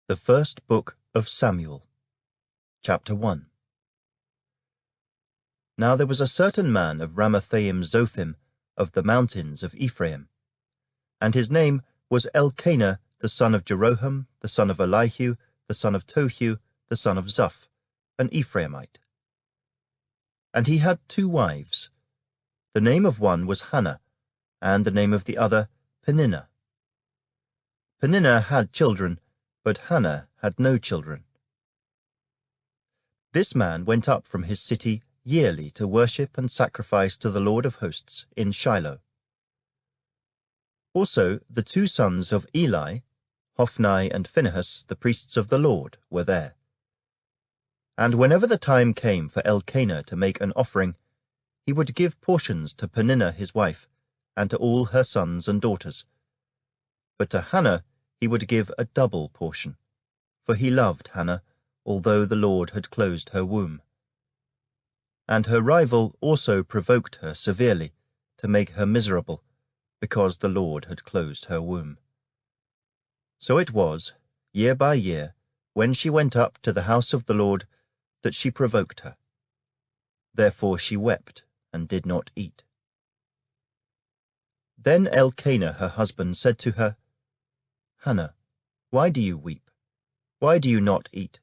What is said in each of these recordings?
The First Book of Samuel, Chapter 1. Now there was a certain man of Ramathaim-Zophim of the mountains of Ephraim, and his name was Elkanah the son of Jeroham, the son of Elihu, the son of Tohu, the son of Zuph, an Ephraimite. And he had 2 wives. The name of one was Hannah, and the name of the other Peninnah. Peninnah had children, but Hannah had no children. This man went up from his city yearly to worship and sacrifice to the Lord of hosts in Shiloh. Also the 2 sons of Eli, Hophni and Phinehas, the priests of the Lord, were there. And whenever the time came for Elkanah to make an offering, he would give portions to Peninnah his wife, and to all her sons and daughters. But to Hannah he would give a double portion, for he loved Hannah, although the Lord had closed her womb. And her rival also provoked her severely, to make her miserable, because the Lord had closed her womb. So it was, year by year, when she went up to the house of the Lord, that she provoked her. Therefore she wept and did not eat. Then Elkanah her husband said to her, Hannah, why do you weep? Why do you not eat?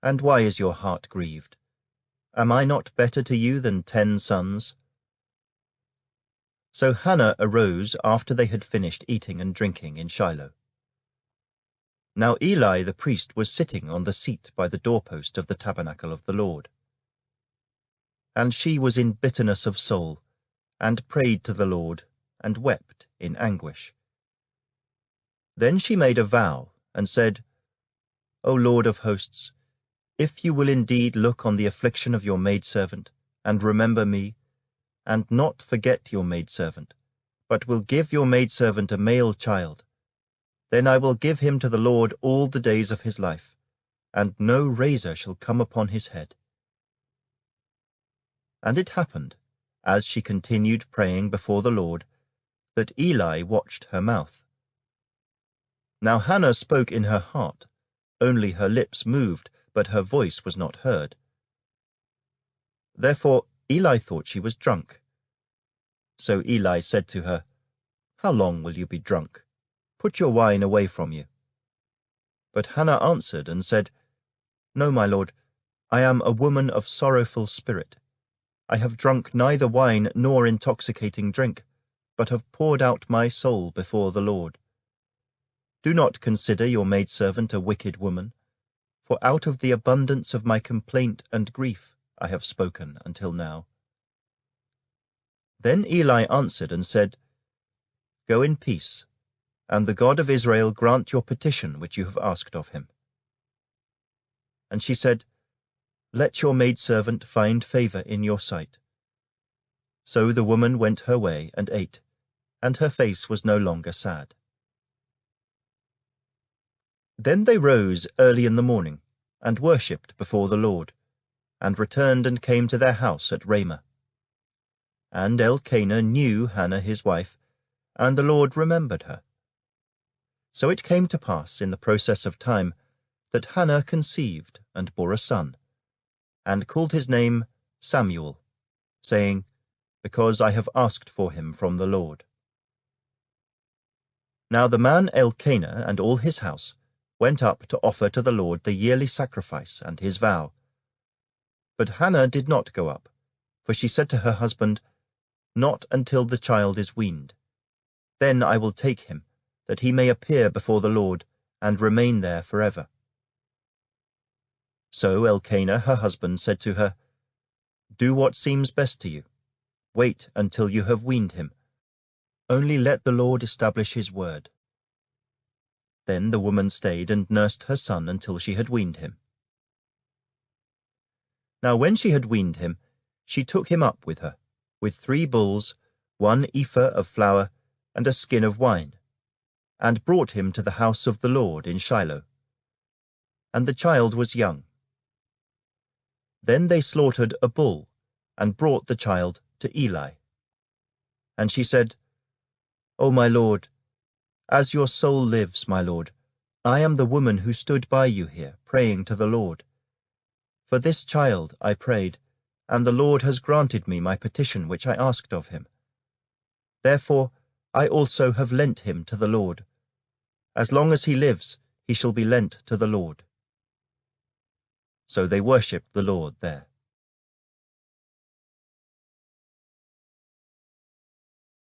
And why is your heart grieved? Am I not better to you than 10 sons? So Hannah arose after they had finished eating and drinking in Shiloh. Now Eli the priest was sitting on the seat by the doorpost of the tabernacle of the Lord. And she was in bitterness of soul, and prayed to the Lord, and wept in anguish. Then she made a vow, and said, O Lord of hosts, if you will indeed look on the affliction of your maidservant, and remember me, and not forget your maidservant, but will give your maidservant a male child, then I will give him to the Lord all the days of his life, and no razor shall come upon his head. And it happened, as she continued praying before the Lord, that Eli watched her mouth. Now Hannah spoke in her heart, only her lips moved, but her voice was not heard. Therefore Eli thought she was drunk. So Eli said to her, How long will you be drunk? Put your wine away from you. But Hannah answered and said, No, my lord, I am a woman of sorrowful spirit. I have drunk neither wine nor intoxicating drink, but have poured out my soul before the Lord. Do not consider your maidservant a wicked woman, for out of the abundance of my complaint and grief I have spoken until now. Then Eli answered and said, Go in peace, and the God of Israel grant your petition which you have asked of him. And she said, Let your maidservant find favor in your sight. So the woman went her way and ate, and her face was no longer sad. Then they rose early in the morning, and worshipped before the Lord, and returned and came to their house at Ramah. And Elkanah knew Hannah his wife, and the Lord remembered her. So it came to pass in the process of time that Hannah conceived and bore a son, and called his name Samuel, saying, Because I have asked for him from the Lord. Now the man Elkanah and all his house went up to offer to the Lord the yearly sacrifice and his vow. But Hannah did not go up, for she said to her husband, Not until the child is weaned. Then I will take him, that he may appear before the Lord, and remain there forever. So Elkanah her husband said to her, Do what seems best to you. Wait until you have weaned him. Only let the Lord establish his word. Then the woman stayed and nursed her son until she had weaned him. Now when she had weaned him, she took him up with her, with 3 bulls, 1 ephah of flour, and a skin of wine, and brought him to the house of the Lord in Shiloh. And the child was young. Then they slaughtered a bull, and brought the child to Eli. And she said, O my lord, as your soul lives, my lord, I am the woman who stood by you here, praying to the Lord. For this child I prayed, and the Lord has granted me my petition which I asked of him. Therefore I also have lent him to the Lord. As long as he lives, he shall be lent to the Lord." So they worshipped the Lord there.